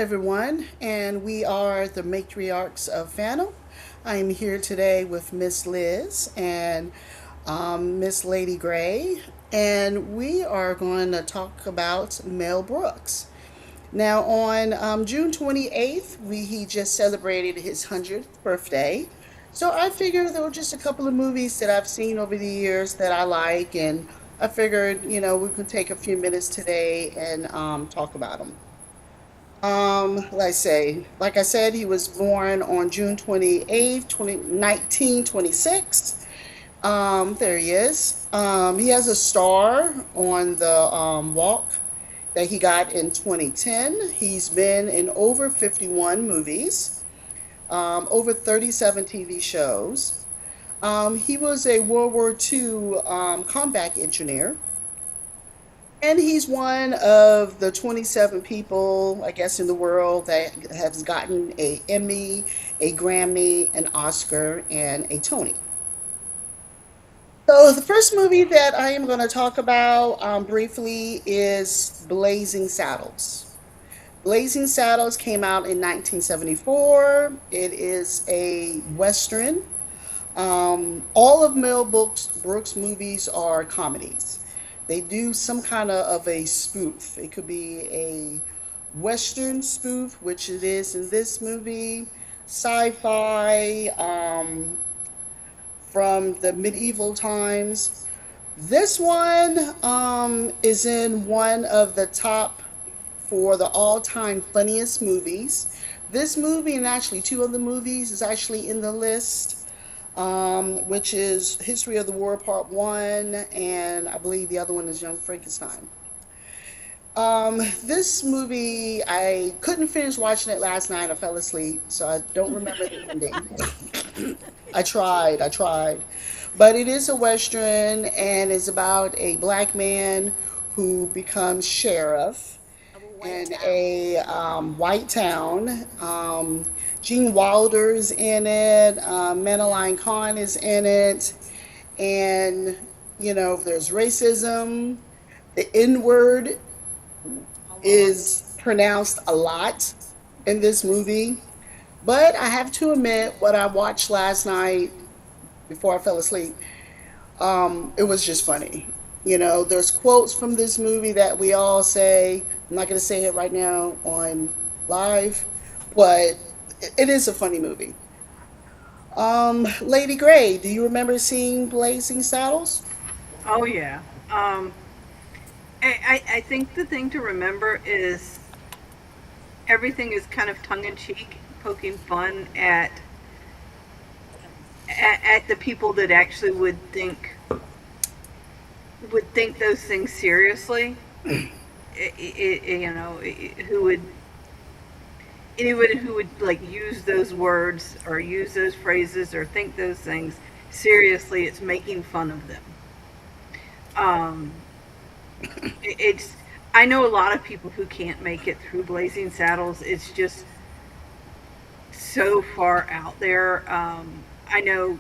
everyone, and we are the matriarchs of Fandom. I am here today with Miss Liz and Miss Lady Gray, and we are going to talk about Mel Brooks. Now, on June 28th, he just celebrated his 100th birthday. So I figured there were just a couple of movies that I've seen over the years that I like, and I figured, we could take a few minutes today and talk about them. Let's say, like I said, he was born on June 28th, 1926. There he is. He has a star on the walk that he got in 2010. He's been in over 51 movies, over 37 TV shows. He was a World War II combat engineer. And he's one of the 27 people, I guess, in the world that has gotten a Emmy, a Grammy, an Oscar, and a Tony. So the first movie that I am going to talk about briefly is Blazing Saddles. Blazing Saddles came out in 1974. It is a Western. All of Mel Brooks movies are comedies. They do some kind of a spoof. It could be a Western spoof, which it is in this movie, sci-fi, from the medieval times. This one is in one of the top for the all-time funniest movies. This movie and actually two other movies is actually in the list, which is History of the War Part 1, and I believe the other one is Young Frankenstein. This movie, I couldn't finish watching it last night. I fell asleep, so I don't remember the ending. I tried. But it is a Western, and it's about a black man who becomes sheriff in a white town. Gene Wilder's in it, Madeline Kahn is in it, and there's racism. The N word is pronounced a lot in this movie, but I have to admit, what I watched last night before I fell asleep, it was just funny. There's quotes from this movie that we all say. I'm not going to say it right now on live, but it is a funny movie. Lady Gray, do you remember seeing Blazing Saddles? Oh yeah. Um, I think the thing to remember is everything is kind of tongue in cheek, poking fun at the people that actually would think those things seriously. Who would anybody who would like use those words or use those phrases or think those things seriously, it's making fun of them. Um, it's I know a lot of people who can't make it through Blazing Saddles. It's just so far out there. I know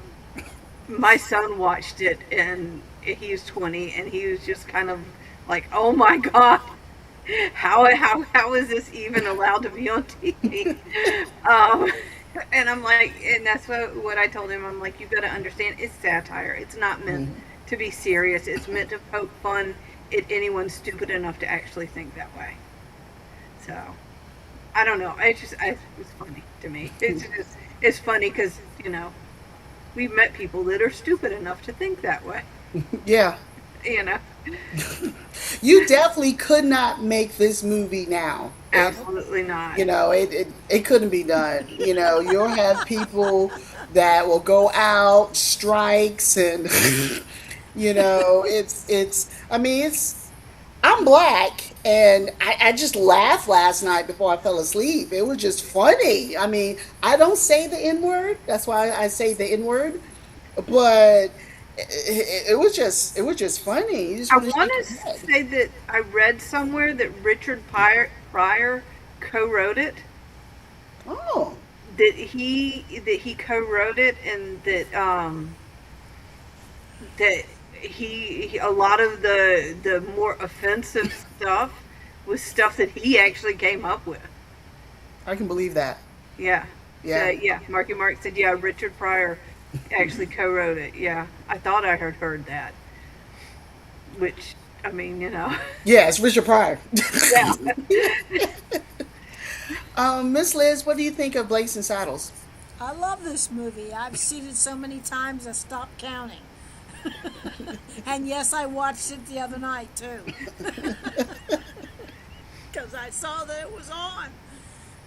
my son watched it and he was 20 and he was just kind of like, "Oh my God, how is this even allowed to be on TV?" Um, and I'm like, and that's what I told him. I'm like, you got to understand, it's satire. It's not meant Mhm. to be serious. It's meant to poke fun at anyone stupid enough to actually think that way. So I don't know. It's funny to me. It's funny because we've met people that are stupid enough to think that way. Yeah, You know, you definitely could not make this movie now. absolutely not. It couldn't be done. You'll have people that will go out, strikes, and I mean, I'm black, and I just laughed last night before I fell asleep. It was just funny. I mean, I don't say the N word. That's why I say the N word. But it was just funny. You just I want to want shake to your head. say that I read somewhere that Richard Pryor co-wrote it. Oh, That he co-wrote it, and that a lot of the more offensive stuff was stuff that he actually came up with. I can believe that. Yeah. So Yeah. yeah, Marky Mark said, yeah, Richard Pryor actually co-wrote it. Yeah, I thought I had heard that. Which, I mean, Yeah, it's Richard Pryor. yeah. Miss Liz, what do you think of Blazing Saddles? I love this movie. I've seen it so many times I stopped counting. And yes, I watched it the other night too. Because I saw that it was on.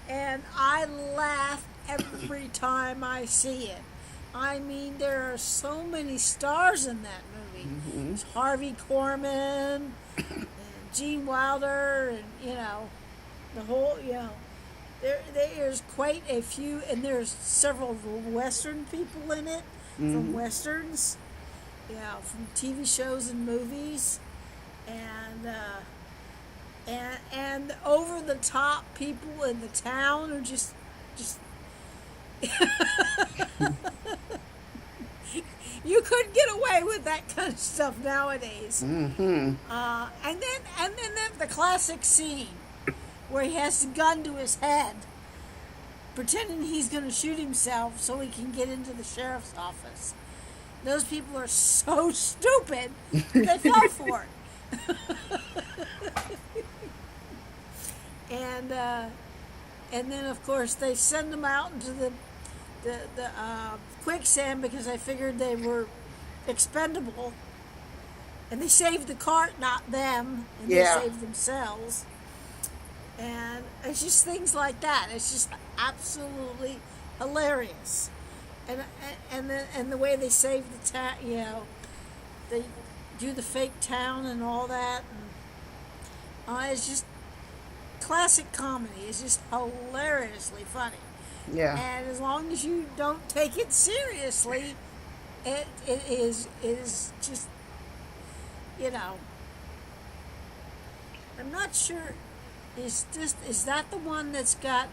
And I laugh every time I see it. I mean, there are so many stars in that movie. There's Harvey Korman, and Gene Wilder, and the whole there's quite a few, and there's several Western people in it from Westerns, from TV shows and movies, and and over the top people in the town are just you couldn't get away with that kind of stuff nowadays. And then the classic scene where he has the gun to his head, pretending he's going to shoot himself so he can get into the sheriff's office. Those people are so stupid they fell for it. and and then of course they send them out into the quicksand because I figured they were expendable, and they saved the cart, not them, and Yeah. they saved themselves. And it's just things like that. It's just absolutely hilarious, and the way they save the town, they do the fake town and all that. And, it's just classic comedy. It's just hilariously funny. Yeah. And as long as you don't take it seriously, it is just, you know. I'm not sure. Is that the one that's got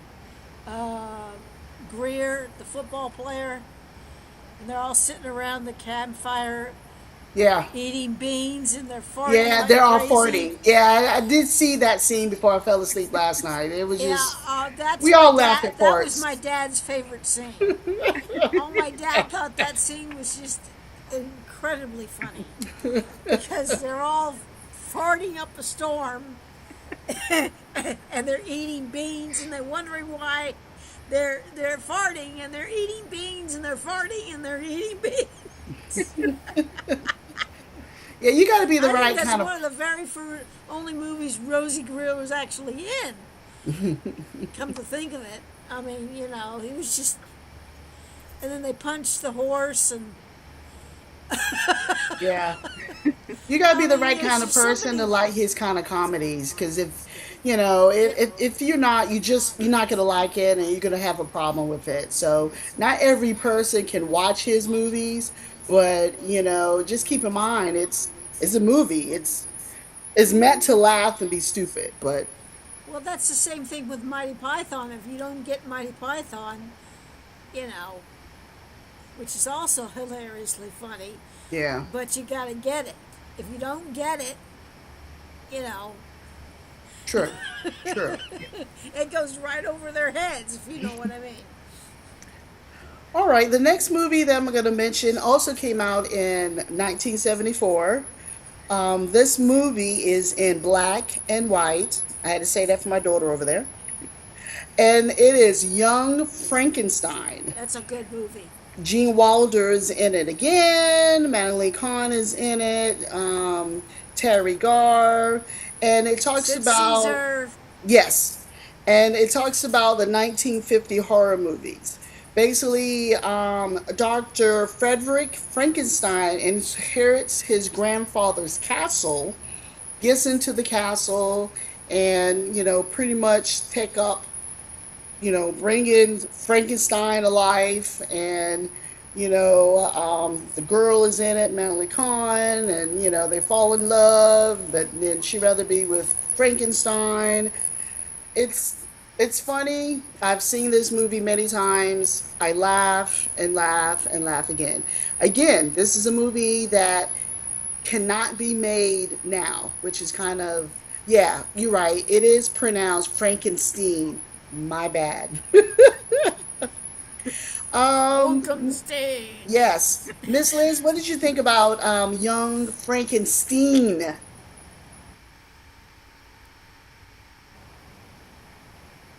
Greer, the football player, and they're all sitting around the campfire Yeah. eating beans and they're farting Yeah, like they're all crazy? 40. Yeah, I did see that scene before I fell asleep last night. It was Yeah, just, that's we my all dad. laughed at That was parts. my dad's favorite scene. Oh, my dad thought that scene was just incredibly funny because they're all farting up a storm and they're eating beans and they're wondering why they're farting and they're eating beans and they're farting and they're eating beans. Yeah, you got to be the I right think that's kind of. one of the very only movies Rosie Greer was actually in. Come to think of it, I mean, he was just. And then they punched the horse, and Yeah. You got to be I the mean, right there's kind of just so person many. to like his kind of comedies. Because if you're not, you're not gonna like it, and you're gonna have a problem with it. So not every person can watch his movies, but just keep in mind it's a movie. It's meant to laugh and be stupid, but Well, that's the same thing with Mighty Python. If you don't get Mighty Python, you know, which is also hilariously funny, yeah, but you got to get it. If you don't get it, you know, true, true. it goes right over their heads, if you know what I mean. All right, the next movie that I'm going to mention also came out in 1974. This movie is in black and white. I had to say that for my daughter over there. And it is Young Frankenstein. That's a good movie. Gene Wilder's in it again. Madeline Kahn is in it. Terry Garr. And it talks Sid about, Caesar. yes, and it talks about the 1950 horror movies. Basically, Dr. Frederick Frankenstein inherits his grandfather's castle, gets into the castle, and, pretty much take up, bring in Frankenstein to life. And, the girl is in it, Madeline Kahn, and, they fall in love, but then she'd rather be with Frankenstein. It's funny. I've seen this movie many times. I laugh and laugh and laugh again. Again, this is a movie that cannot be made now, which is kind of, yeah, you're right. It is pronounced Frankenstein, My bad. Um, Frankenstein. yes. Miss Liz, what did you think about young Frankenstein?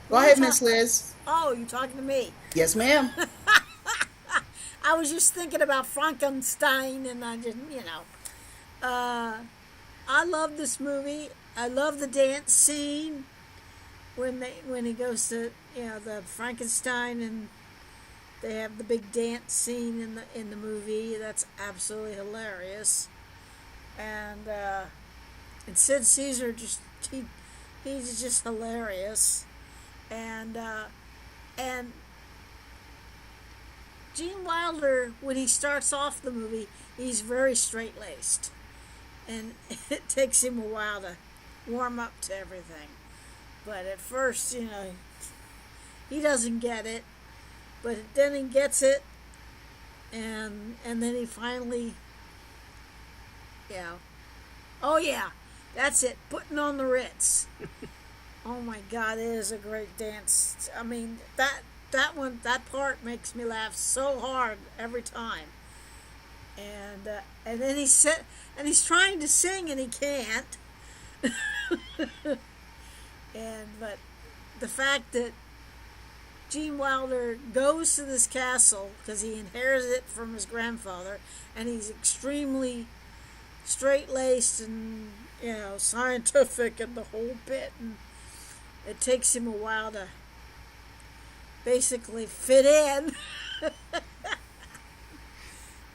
Go Who we ahead, talk? Miss Liz. Oh, you talking to me? Yes, ma'am. I was just thinking about Frankenstein, and I didn't, Uh, I love this movie. I love the dance scene when he goes to the Frankenstein, and they have the big dance scene in the movie. That's absolutely hilarious. And Sid Caesar he's just hilarious. And and Gene Wilder, when he starts off the movie, he's very straight laced, and it takes him a while to warm up to everything. But at first, he doesn't get it, but then he gets it, and then he finally, you know, oh yeah, that's it, putting on the Ritz. Oh my God, it is a great dance. I mean, that part makes me laugh so hard every time. And then he's trying to sing and he can't. But the fact that Gene Wilder goes to this castle because he inherits it from his grandfather, and he's extremely straight laced and scientific and the whole bit, and it takes him a while to basically fit in.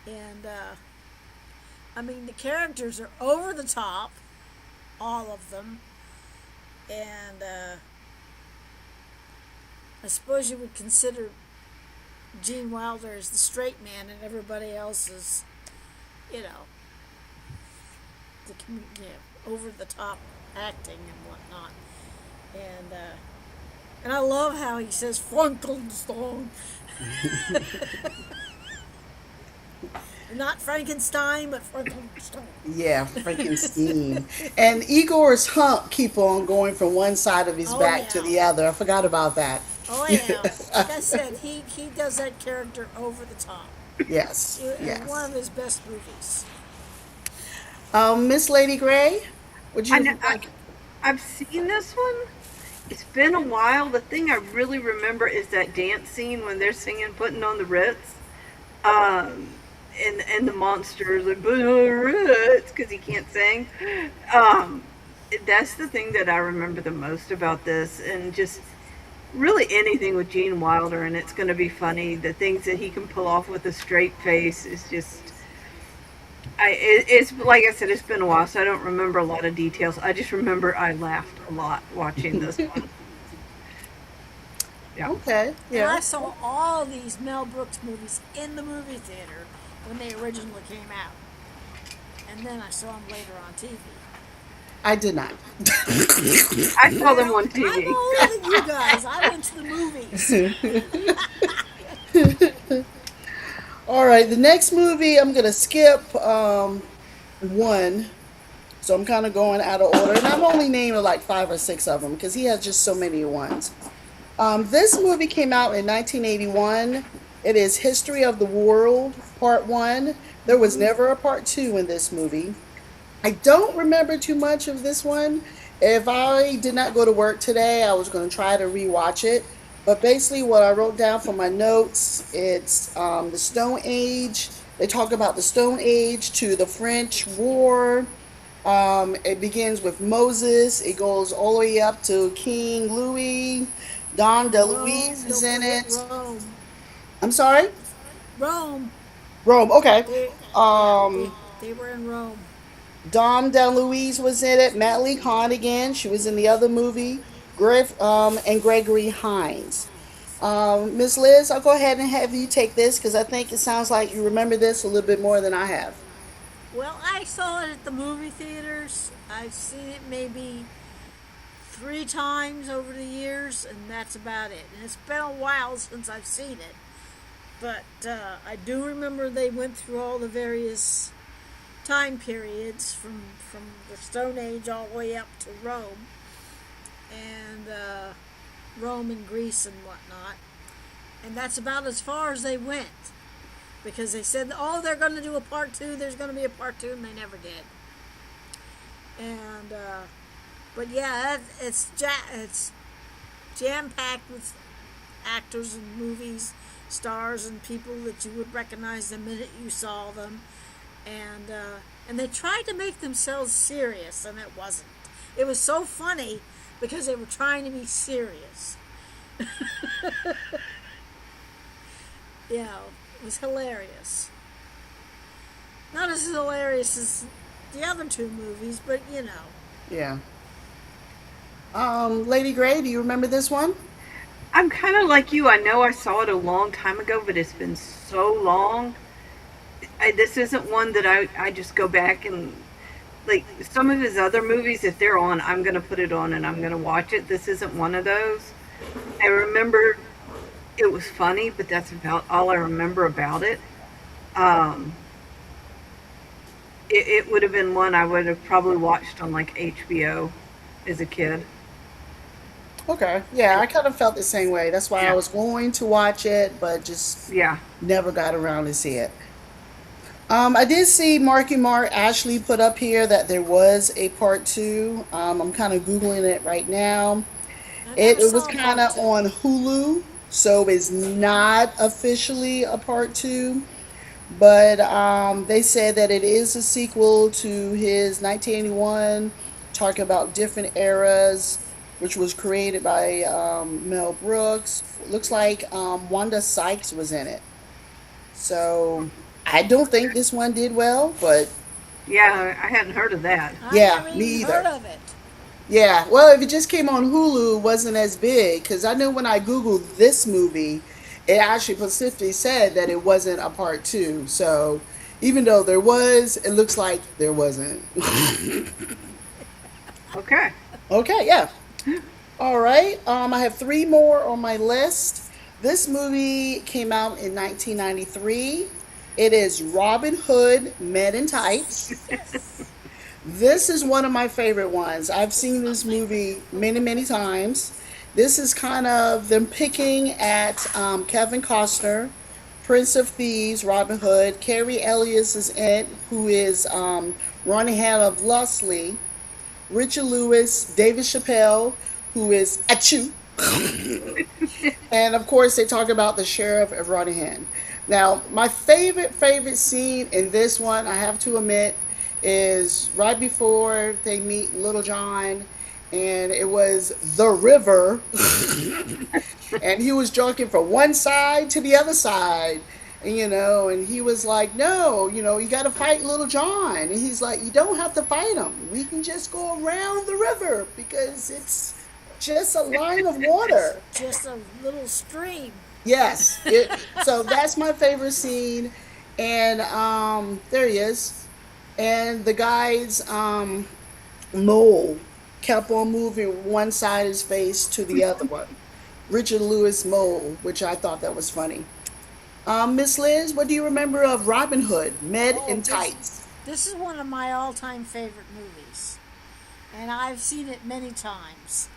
And I mean, the characters are over the top, all of them, and I suppose you would consider Gene Wilder as the straight man, and everybody else is, you know, over the top acting and whatnot. And I love how he says Frankenstein. Not Frankenstein, but Frankenstein. Yeah, Frankenstein. And Igor's hump keep on going from one side of his Oh back to yeah. the other. I forgot about that. Oh yeah. Like I said, he does that character over the top. Yes, It's one of yes. his best movies. Miss Lady Gray, would I, you know, like? I've seen this one. It's been a while. The thing I really remember is that dance scene when they're singing "Putting on the Ritz," um, and the monsters like "Putting on the Ritz" because he can't sing. Um, that's the thing that I remember the most about this, and just really anything with Gene Wilder, and it's going to be funny. The things that he can pull off with a straight face is just. It's like I said, it's been a while, so I don't remember a lot of details. I just remember I laughed a lot watching this one. Yeah. Okay, And I yeah. saw all these Mel Brooks movies in the movie theater when they originally came out. And then I saw them later on TV. I did not. I saw them Well, on I'm TV. older than you guys. I went to the movies. All right, the next movie I'm gonna skip one, so I'm kind of going out of order, and I'm only naming like five or six of them because he has just so many ones. This movie came out in 1981. It is History of the World Part One. There was never a Part Two in this movie. I don't remember too much of this one. If I did not go to work today, I was going to try to rewatch it. But basically, what I wrote down for my notes, it's the Stone Age. They talk about the Stone Age to the French War. It begins with Moses. It goes all the way up to King Louis. Don DeLuise Rome, is don't in forget it. Rome. I'm sorry? Rome. Rome. Okay. Yeah, Um, they were in Rome. Dom DeLuise was in it. Natalie Kahn again. She was in the other movie. Griff and Gregory Hines. Miss Liz, I'll go ahead and have you take this because I think it sounds like you remember this a little bit more than I have. Well, I saw it at the movie theaters. I've seen it maybe 3 times over the years, and that's about it. And it's been a while since I've seen it. But I do remember they went through all the various time periods from the Stone Age all the way up to Rome. And Rome and Greece and whatnot. And that's about as far as they went. Because they said, oh, they're going to do a part two, there's going to be a part two, and they never did. And, but yeah, it's jam-packed with actors and movies, stars and people that you would recognize the minute you saw them. And they tried to make themselves serious, and it wasn't. It was so funny because they were trying to be serious. You know, it was hilarious. Not as hilarious as the other two movies, but you know. Yeah. Lady Gray, do you remember this one? I'm kind of like you. I know I saw it a long time ago, but it's been so long. This isn't one that I just go back and, like, some of his other movies, if they're on, I'm going to put it on and I'm going to watch it. This isn't one of those. I remember it was funny, but that's about all I remember about it. Um, it would have been one I would have probably watched on like HBO as a kid. Okay. Yeah, I kind of felt the same way. That's why I Yeah. was going to watch it, but just Yeah. never got around to see it. I did see Marky Mark Ashley put up here that there was a part two. I'm kind of Googling it right now. I It, never it was saw kind part of two. on Hulu, so it's not officially a part two. But they said that it is a sequel to his 1981, talking about different eras, which was created by Mel Brooks. Looks like Wanda Sykes was in it. So I don't think this one did well, but Yeah, I hadn't heard of that. I yeah, never me even heard either. of it. Yeah, well, if it just came on Hulu, it wasn't as big because I know when I Googled this movie, it actually specifically said that it wasn't a part two. So even though there was, it looks like there wasn't. Okay. Okay, yeah. All right. I have three more on my list. This movie came out in 1993. It is Robin Hood Men in Tights. This is one of my favorite ones. I've seen this movie many, many times. This is kind of them picking at Kevin Costner, Prince of Thieves, Robin Hood. Carrie Elliott is in it, who is Ronnie Hand of Lustley. Richard Lewis, David Chappelle, who is Achoo. And of course, they talk about the sheriff of Rottingham. Now, my favorite scene in this one, I have to admit, is right before they meet Little John, and it was the river, and he was joking from one side to the other side. And, and he was like, no, you got to fight Little John. And he's like, you don't have to fight him. We can just go around the river because it's just a line of It's water. just a little stream. Yes. So that's my favorite scene. And there he is. And the guy's mole kept on moving one side of his face to the other one. Richard Lewis mole, which I thought that was funny. Miss Liz, what do you remember of Robin Hood, Med Oh, in Tights? this is one of my all-time favorite movies, and I've seen it many times.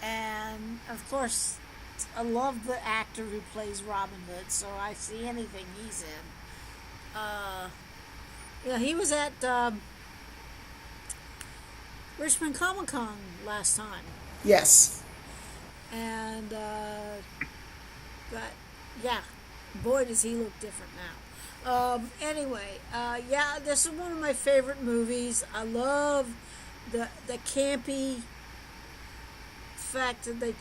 And of course, I love the actor who plays Robin Hood, so I see anything he's in. Yeah, he was at Richmond Comic Con last time, Yes. and but yeah, boy does he look different now. Anyway, yeah, this is one of my favorite movies. I love the campy fact that they,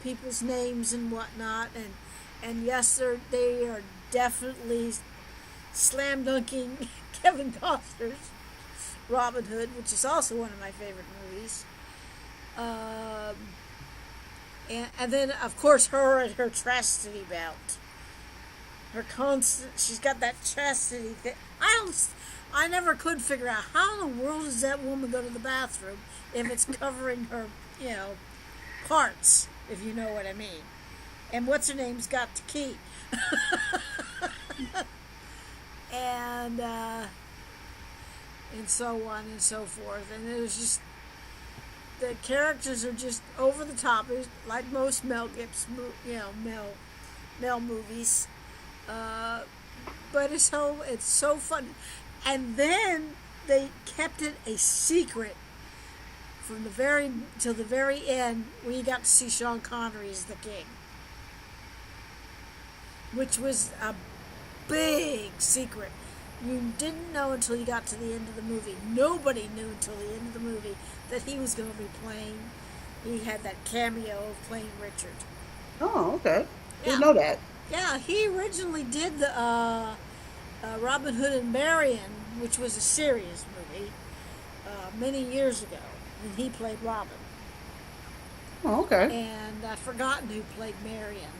people's names and whatnot, and yes, they are definitely slam dunking Kevin Costner's Robin Hood, which is also one of my favorite movies. Um, and then of course her and her chastity belt. Her constant, she's got that chastity thing. I never could figure out how in the world does that woman go to the bathroom if it's covering her, parts, if you know what I mean. And what's her name's got the key. and uh, and so on and so forth. And it was just the characters are just over the top, like most Mel Gibson, Mel movies. Uh, but it's so fun, and then they kept it a secret from the very till the very end when you got to see Sean Connery as the king, which was a big secret. You didn't know until you got to the end of the movie. Nobody knew until the end of the movie that he was going to be playing. He had that cameo of playing Richard. Oh, okay. Didn't Yeah, know that. yeah. He originally did the Robin Hood and Marion, which was a serious movie, many years ago, and he played Robin. Oh, okay. And I've forgotten who played Marion.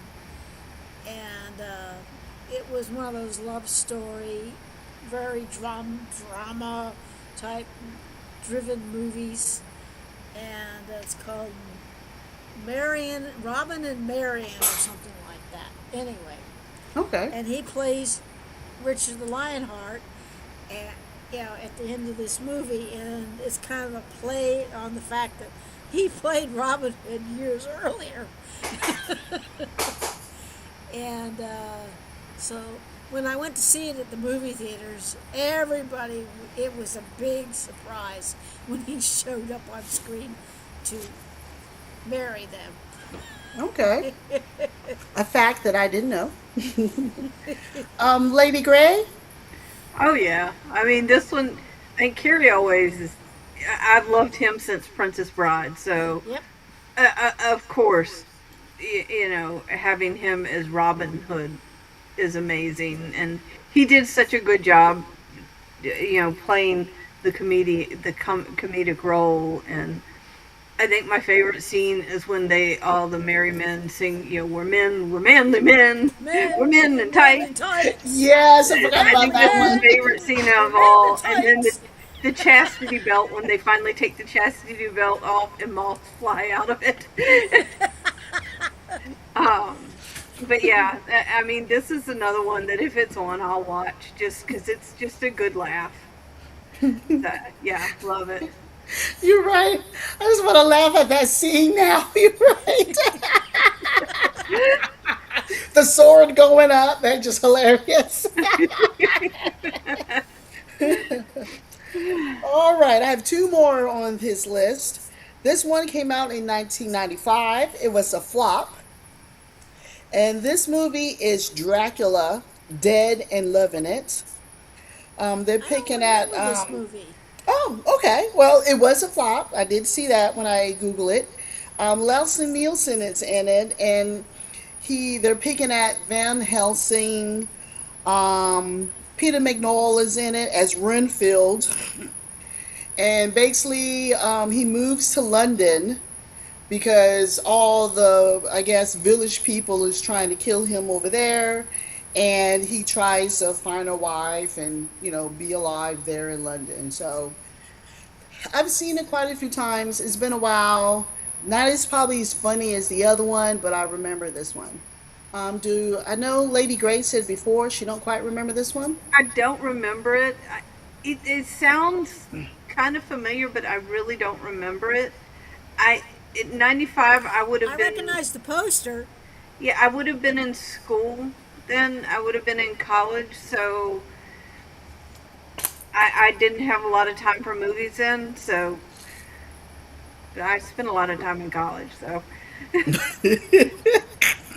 And it was one of those love story, very drama type driven movies, and it's called Robin and Marion or something like that. Anyway, Okay. and he plays Richard the Lionheart, and at the end of this movie, and it's kind of a play on the fact that he played Robin Hood years earlier. And so when I went to see it at the movie theaters, it was a big surprise when he showed up on screen to marry them. Okay. A fact that I didn't know. Lady Gray? Oh yeah, I mean this one, and Carrie always is. I've loved him since Princess Bride, so Yep. of course, having him as Robin Hood is amazing, and he did such a good job, playing the comedic role. And I think my favorite scene is when all the merry men sing, we're manly men, we're men in Men in tights. tights. Yes, I forgot I about think that's that my one. favorite scene of Men in all. And then tights. the chastity belt, when they finally take the chastity belt off and moths fly out of it. um, but yeah, I mean, this is another one that if it's on, I'll watch just because it's just a good laugh. Yeah, love it. You're right. I just want to laugh at that scene now. You're right. The sword going up. That's just hilarious. All right. I have two more on his list. This one came out in 1995. It was a flop. And this movie is Dracula, Dead and Loving It. They're I don't picking at remember this movie. Oh, okay. Well, it was a flop. I did see that when I Google it. Leslie Nielsen is in it, and they're picking at Van Helsing. Peter McNall is in it as Renfield, and basically he moves to London because all the, I guess, village people is trying to kill him over there, and he tries to find a wife and be alive there in London. So I've seen it quite a few times. It's been a while. Not as probably as funny as the other one, but I remember this one. Do I know Lady Grace said before she don't quite remember this one? I don't remember it. It sounds kind of familiar, but I really don't remember it. I in '95 I would I have been. recognize the poster. Yeah, I would have been in school then. I would have been in college, so I didn't have a lot of time for movies then. So I spent a lot of time in college. So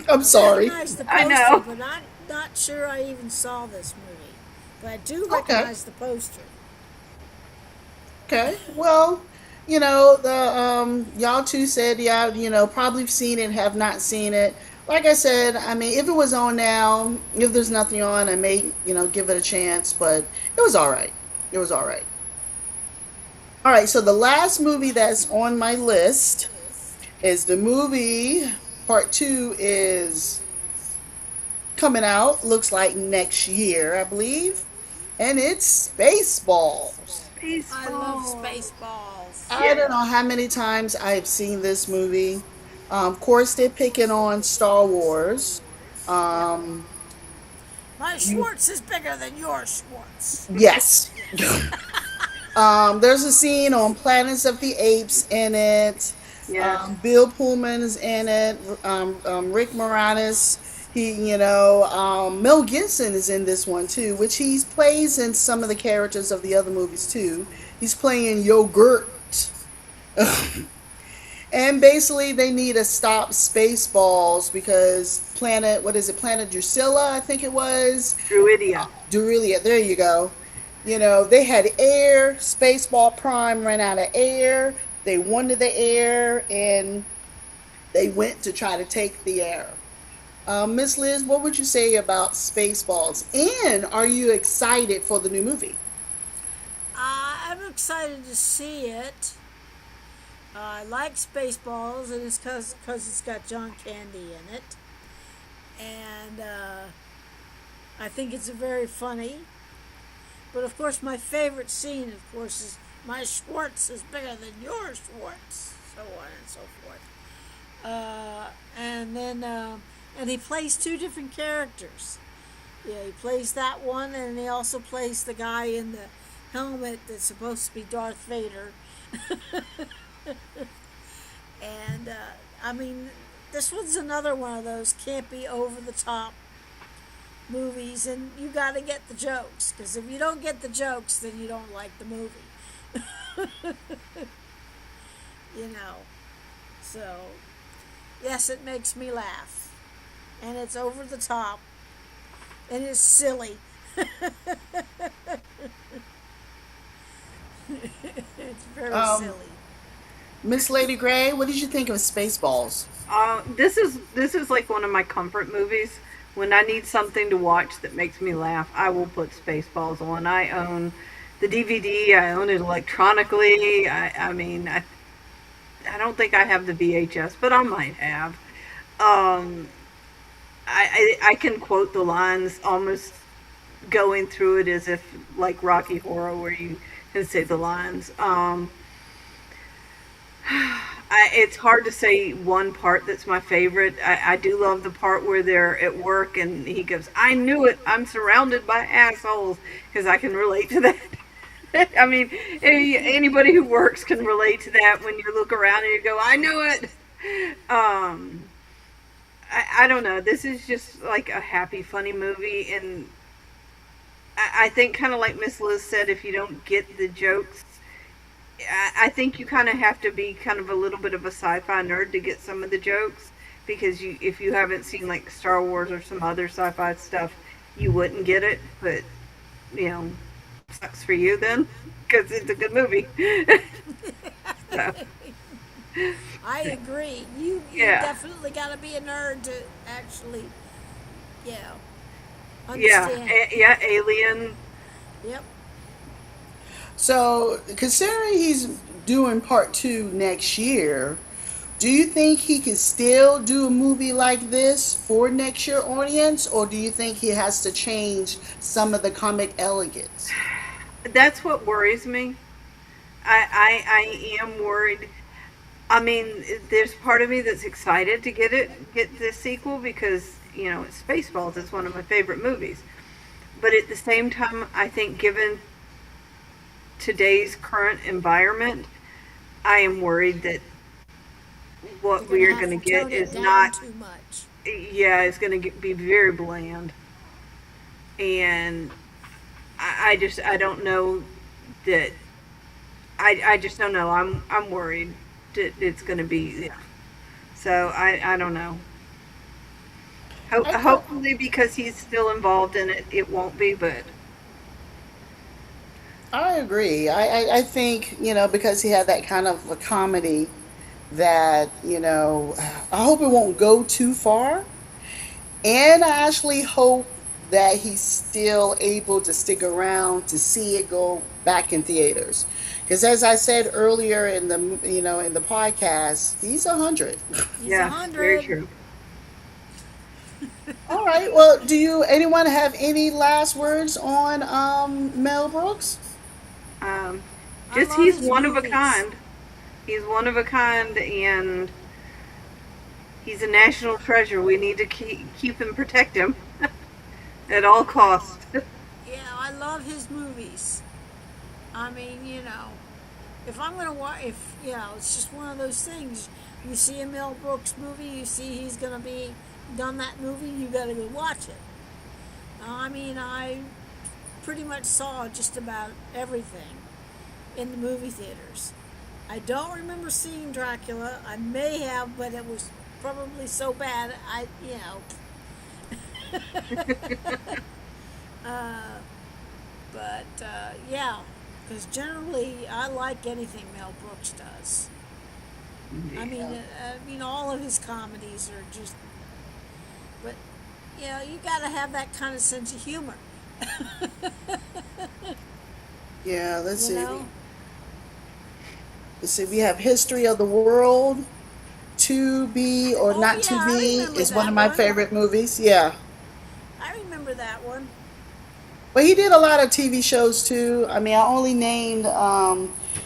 I'm I sorry. recognize the I poster, know. but I'm not sure I even saw this movie. But I do Okay. recognize the poster. Okay. Well, the y'all two said yeah, probably seen it, have not seen it. Like I said, I mean, if it was on now, if there's nothing on, I may, give it a chance, but it was all right. It was all right. All right, so the last movie that's on my list is the movie part 2 is coming out, looks like next year, I believe, and it's Spaceballs. I love Baseball. Spaceballs. I Yeah. don't know how many times I've seen this movie. Of course, they're picking on Star Wars. Um, My you, Schwartz is bigger than your Schwartz. yes. There's a scene on Planets of the Apes in it. Yes. Bill Pullman's in it. Rick Moranis. Mel Gibson is in this one too, which he plays in some of the characters of the other movies too. He's playing Yogurt. And basically, they need to stop Spaceballs because what is it, Planet Drusilla, I think it was. Druidia. Durelia, there you go. They had air. Spaceball Prime ran out of air. They wanted the air, and they went to try to take the air. Miss Liz, what would you say about Spaceballs? And are you excited for the new movie? I'm excited to see it. I like Spaceballs, and it's because it's got John Candy in it. And I think it's very funny. But of course, my favorite scene, of course, is my Schwartz is bigger than your Schwartz, so on and so forth. And then, and he plays two different characters. Yeah, he plays that one, and he also plays the guy in the helmet that's supposed to be Darth Vader. And I mean, this one's another one of those can't be over the top movies, and you got to get the jokes, because if you don't get the jokes, then you don't like the movie. you know. So, yes, it makes me laugh, and it's over the top, and it's silly. it's very Um, silly. Miss Lady Gray, what did you think of Spaceballs? This is like one of my comfort movies. When I need something to watch that makes me laugh, I will put Spaceballs on. I own the DVD. I own it electronically. I mean, I don't think I have the VHS, but I might have. Um, I can quote the lines almost going through it as if like Rocky Horror, where you can say the lines. It's hard to say one part that's my favorite. I do love the part where they're at work and he goes, "I knew it. I'm surrounded by assholes," because I can relate to that. I mean, anybody who works can relate to that when you look around and you go, "I knew it." Um, I don't know. This is just like a happy, funny movie, and I think kind of like Miss Liz said, if you don't get the jokes, I think you kind of have to be kind of a little bit of a sci-fi nerd to get some of the jokes, because if you haven't seen like Star Wars or some other sci-fi stuff, you wouldn't get it. But you know, sucks for you then, because it's a good movie. so, I agree. You yeah, definitely got to be a nerd to actually, you know, yeah, understand. yeah. Alien. Yep. So, considering he's doing part two next year, do you think he can still do a movie like this for next year audience, or do you think he has to change some of the comic elegance? That's what worries me. I am worried. I mean, there's part of me that's excited to get this sequel, because it's Spaceballs. It's one of my favorite movies. But at the same time, I think given today's current environment, I am worried that They're what going we to are have going to to get tone it is down not. too much. Yeah, it's going to be very bland, and I don't know that. I just don't know. I'm worried that it's going to be. Yeah. So I don't know. I thought Hopefully, because he's still involved in it, it won't be. But I agree. I think because he had that kind of a comedy that I hope it won't go too far. And I actually hope that he's still able to stick around to see it go back in theaters. Because as I said earlier in the podcast, he's 100. He's a yeah, very hundred. true. All right. Well, do you anyone have any last words on Mel Brooks? Um, I just love he's his one of a movies. kind. He's one of a kind, and he's a national treasure. We need to keep and protect him at all costs. Yeah, I love his movies. I mean, if I'm gonna watch, if it's just one of those things. You see a Mel Brooks movie, you see he's gonna be done that movie, you gotta go watch it. I mean, I pretty much saw just about everything in the movie theaters. I don't remember seeing Dracula. I may have, but it was probably so bad. Uh, but yeah, because generally I like anything Mel Brooks does. Yeah. I mean, all of his comedies are just. But you got to have that kind of sense of humor. Yeah, let's You see. know. Let's see. We have History of the World. To Be or Oh Not yeah, to I Be remember is one of that my one. favorite movies. Yeah. I remember that one. But he did a lot of TV shows too. I mean, I only named,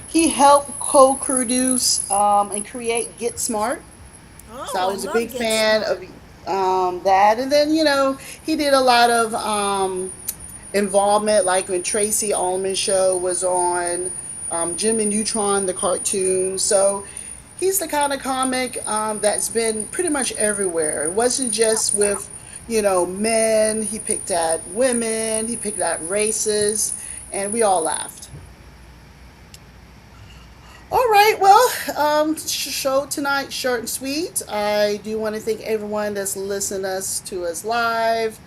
he helped co produce and create Get Smart. So Oh, I I was a love big Get fan Smart. of that. And then, he did a lot of involvement, like when Tracy Ullman show was on, Jimmy Neutron, the cartoon. So he's the kind of comic that's been pretty much everywhere. It wasn't just with, men. He picked at women. He picked at races, and we all laughed. All right, well, show tonight short and sweet. I do want to thank everyone that's listening us to us live,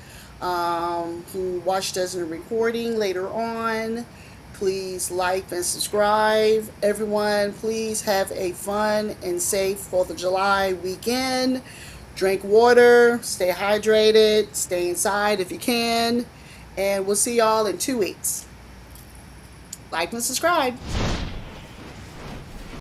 who watched us in a recording later on. Please like and subscribe. Everyone, please have a fun and safe 4th of July weekend. Drink water, stay hydrated, stay inside if you can, and we'll see y'all in 2 weeks. Like and subscribe.